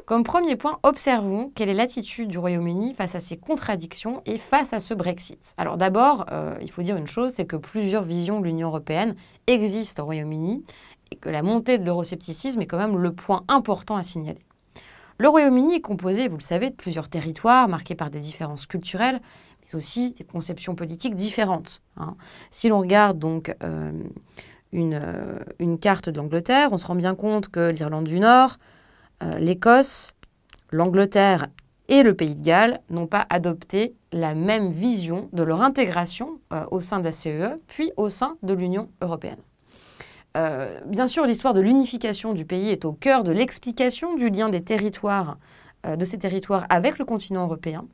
Comme premier point, observons quelle est l'attitude du Royaume-Uni face à ces contradictions et face à ce Brexit. Alors d'abord, il faut dire une chose, c'est que plusieurs visions de l'Union européenne existent au Royaume-Uni et que la montée de l'euroscepticisme est quand même le point important à signaler. Le Royaume-Uni est composé, vous le savez, de plusieurs territoires marqués par des différences culturelles, mais aussi des conceptions politiques différentes. Si l'on regarde donc une carte de l'Angleterre, on se rend bien compte que l'Irlande du Nord, l'Écosse, l'Angleterre et le Pays de Galles n'ont pas adopté la même vision de leur intégration au sein de la CEE, puis au sein de l'Union européenne. Bien sûr, l'histoire de l'unification du pays est au cœur de l'explication du lien des territoires, de ces territoires avec le continent européen.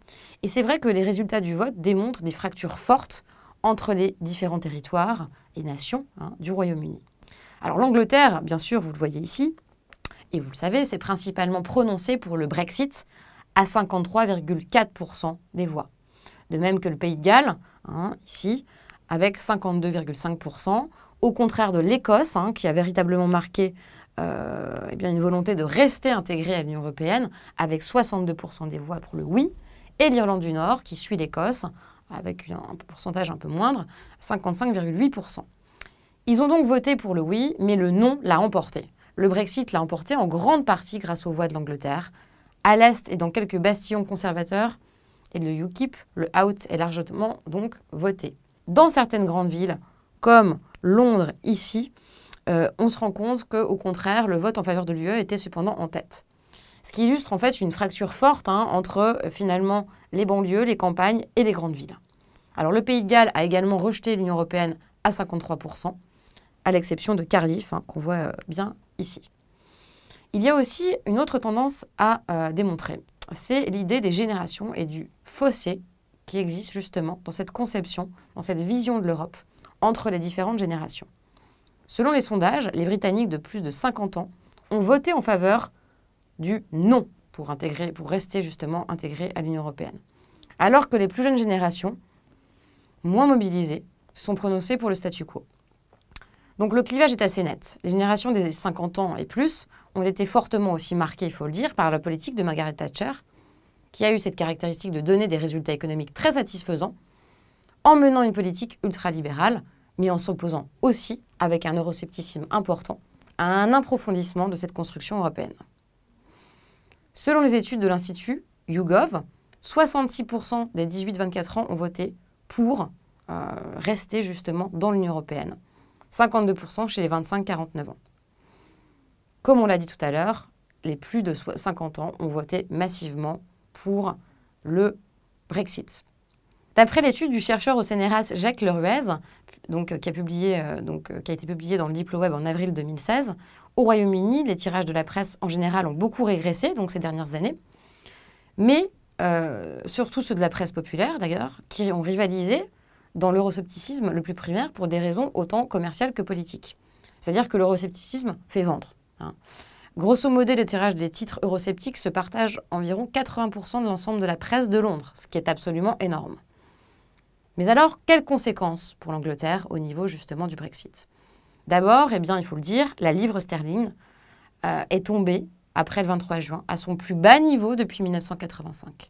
Et c'est vrai que les résultats du vote démontrent des fractures fortes entre les différents territoires et nations du Royaume-Uni. Alors l'Angleterre, bien sûr, vous le voyez ici, et vous le savez, c'est principalement prononcé pour le Brexit à 53,4% des voix. De même que le Pays de Galles, ici, avec 52,5%, au contraire de l'Écosse, qui a véritablement marqué une volonté de rester intégrée à l'Union européenne, avec 62% des voix pour le oui, et l'Irlande du Nord, qui suit l'Écosse, avec un pourcentage un peu moindre, 55,8%. Ils ont donc voté pour le oui, mais le non l'a emporté. Le Brexit l'a emporté en grande partie grâce aux voix de l'Angleterre. À l'Est et dans quelques bastillons conservateurs et le UKIP, le Out est largement donc voté. Dans certaines grandes villes, comme Londres ici, on se rend compte qu'au contraire, le vote en faveur de l'UE était cependant en tête. Ce qui illustre en fait une fracture forte entre finalement les banlieues, les campagnes et les grandes villes. Alors le Pays de Galles a également rejeté l'Union européenne à 53%, à l'exception de Cardiff, qu'on voit bien ici. Il y a aussi une autre tendance à démontrer, c'est l'idée des générations et du fossé qui existe justement dans cette conception, dans cette vision de l'Europe, entre les différentes générations. Selon les sondages, les Britanniques de plus de 50 ans ont voté en faveur du non pour rester justement intégrés à l'Union européenne. Alors que les plus jeunes générations, moins mobilisées, se sont prononcées pour le statu quo. Donc le clivage est assez net. Les générations des 50 ans et plus ont été fortement aussi marquées, il faut le dire, par la politique de Margaret Thatcher, qui a eu cette caractéristique de donner des résultats économiques très satisfaisants, en menant une politique ultralibérale, mais en s'opposant aussi, avec un euroscepticisme important, à un approfondissement de cette construction européenne. Selon les études de l'Institut YouGov, 66% des 18-24 ans ont voté pour rester justement dans l'Union européenne, 52% chez les 25-49 ans. Comme on l'a dit tout à l'heure, les plus de 50 ans ont voté massivement pour le Brexit. D'après l'étude du chercheur au CNRS Jacques Leruez, qui a été publiée dans le Diploweb en avril 2016, au Royaume-Uni, les tirages de la presse en général ont beaucoup régressé ces dernières années, mais surtout ceux de la presse populaire d'ailleurs, qui ont rivalisé dans l'euroscepticisme le plus primaire pour des raisons autant commerciales que politiques. C'est-à-dire que l'euroscepticisme fait vendre. Grosso modo, les tirages des titres eurosceptiques se partagent environ 80% de l'ensemble de la presse de Londres, ce qui est absolument énorme. Mais alors, quelles conséquences pour l'Angleterre au niveau justement du Brexit? D'abord, il faut le dire, la livre sterling est tombée, après le 23 juin, à son plus bas niveau depuis 1985.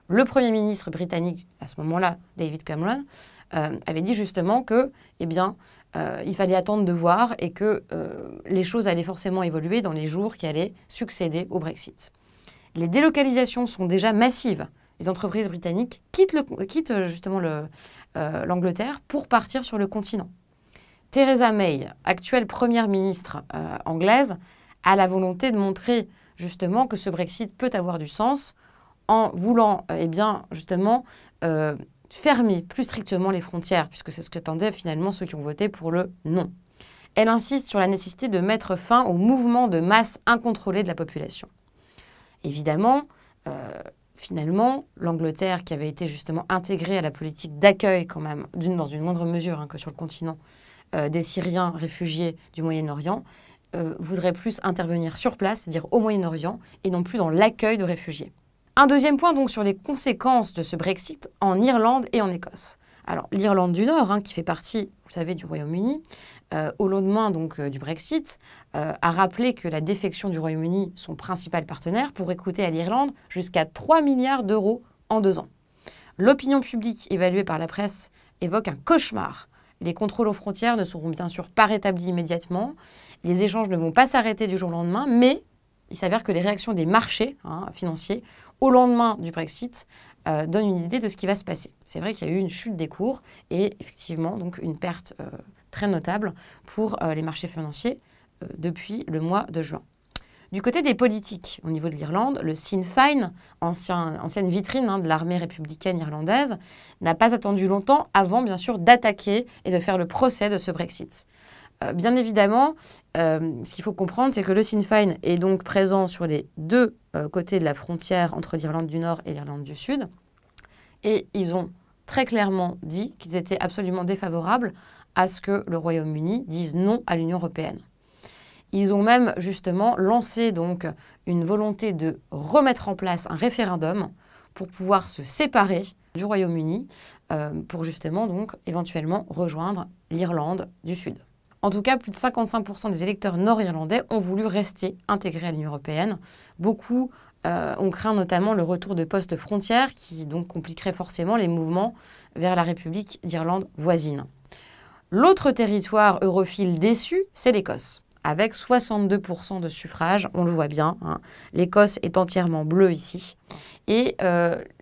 Le Premier ministre britannique, à ce moment-là, David Cameron, avait dit justement que, il fallait attendre de voir et que les choses allaient forcément évoluer dans les jours qui allaient succéder au Brexit. Les délocalisations sont déjà massives. Les entreprises britanniques quittent justement l'Angleterre pour partir sur le continent. Theresa May, actuelle première ministre anglaise, a la volonté de montrer justement que ce Brexit peut avoir du sens en voulant fermer plus strictement les frontières, puisque c'est ce qu'attendaient finalement ceux qui ont voté pour le non. Elle insiste sur la nécessité de mettre fin au mouvement de masse incontrôlé de la population. Évidemment, finalement, l'Angleterre, qui avait été justement intégrée à la politique d'accueil quand même, dans une moindre mesure que sur le continent, des Syriens réfugiés du Moyen-Orient, voudrait plus intervenir sur place, c'est-à-dire au Moyen-Orient, et non plus dans l'accueil de réfugiés. Un deuxième point donc sur les conséquences de ce Brexit en Irlande et en Écosse. Alors, l'Irlande du Nord, qui fait partie, vous savez, du Royaume-Uni, au lendemain donc, du Brexit, a rappelé que la défection du Royaume-Uni, son principal partenaire, pourrait coûter à l'Irlande jusqu'à 3 milliards d'euros en 2 ans. L'opinion publique évaluée par la presse évoque un cauchemar. Les contrôles aux frontières ne seront bien sûr pas rétablis immédiatement, les échanges ne vont pas s'arrêter du jour au lendemain, mais il s'avère que les réactions des marchés financiers au lendemain du Brexit donnent une idée de ce qui va se passer. C'est vrai qu'il y a eu une chute des cours et effectivement donc une perte très notable pour les marchés financiers depuis le mois de juin. Du côté des politiques, au niveau de l'Irlande, le Sinn Féin, ancienne vitrine de l'armée républicaine irlandaise, n'a pas attendu longtemps avant, bien sûr, d'attaquer et de faire le procès de ce Brexit. Bien évidemment, ce qu'il faut comprendre, c'est que le Sinn Féin est donc présent sur les deux côtés de la frontière entre l'Irlande du Nord et l'Irlande du Sud. Et ils ont très clairement dit qu'ils étaient absolument défavorables à ce que le Royaume-Uni dise non à l'Union européenne. Ils ont même justement lancé donc une volonté de remettre en place un référendum pour pouvoir se séparer du Royaume-Uni pour justement donc éventuellement rejoindre l'Irlande du Sud. En tout cas, plus de 55% des électeurs nord-irlandais ont voulu rester intégrés à l'Union européenne. Beaucoup ont craint notamment le retour de postes frontières qui donc compliquerait forcément les mouvements vers la République d'Irlande voisine. L'autre territoire europhile déçu, c'est l'Écosse. Avec 62% de suffrages, on le voit bien, l'Écosse est entièrement bleue ici. Et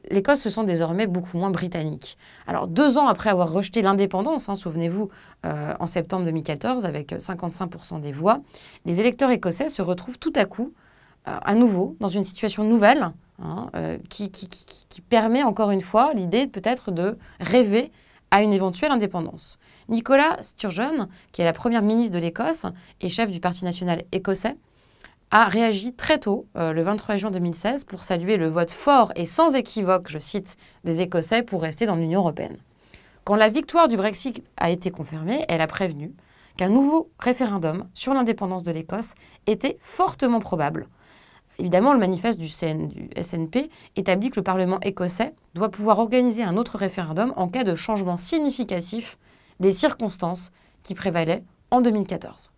l'Écosse se sent désormais beaucoup moins britannique. Alors 2 ans après avoir rejeté l'indépendance, souvenez-vous, en septembre 2014, avec 55% des voix, les électeurs écossais se retrouvent tout à coup, à nouveau, dans une situation nouvelle, qui permet encore une fois l'idée peut-être de rêver à une éventuelle indépendance. Nicola Sturgeon, qui est la première ministre de l'Écosse et chef du Parti national écossais, a réagi très tôt, le 23 juin 2016, pour saluer le vote fort et sans équivoque, je cite, des Écossais pour rester dans l'Union européenne. Quand la victoire du Brexit a été confirmée, elle a prévenu qu'un nouveau référendum sur l'indépendance de l'Écosse était fortement probable. Évidemment, le manifeste du SNP établit que le Parlement écossais doit pouvoir organiser un autre référendum en cas de changement significatif des circonstances qui prévalaient en 2014.